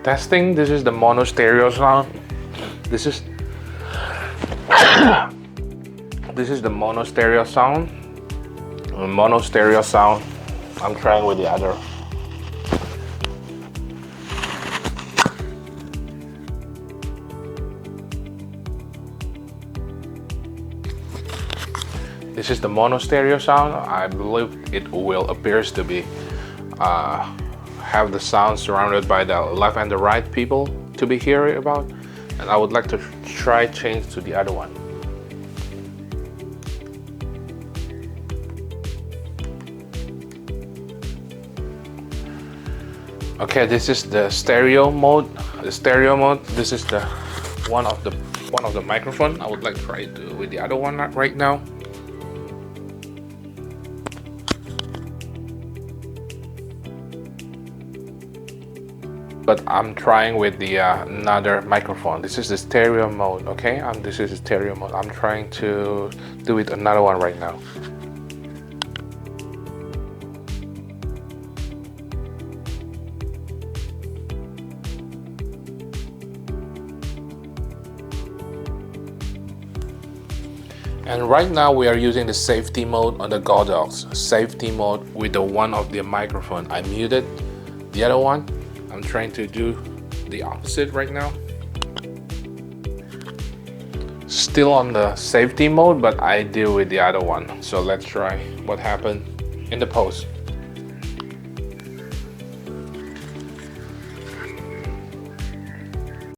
Testing, this is the mono stereo sound. This is the mono stereo sound. Mono stereo sound. I'm trying with the other. This is the mono stereo sound. I believe it will appears to be have the sound surrounded by the left and the right people to be hearing about, and I would like to try change to the other one. Okay, this is the stereo mode. This is the one of the microphone. I would like to try it with the other one right now. But I'm trying with the another microphone. This is the stereo mode, okay? This is the stereo mode. I'm trying to do it another one right now. And right now we are using the safety mode on the Godox. Safety mode with the one of the microphone. I muted the other one. I'm trying to do the opposite right now. Still on the safety mode, but I deal with the other one. So let's try what happened in the post.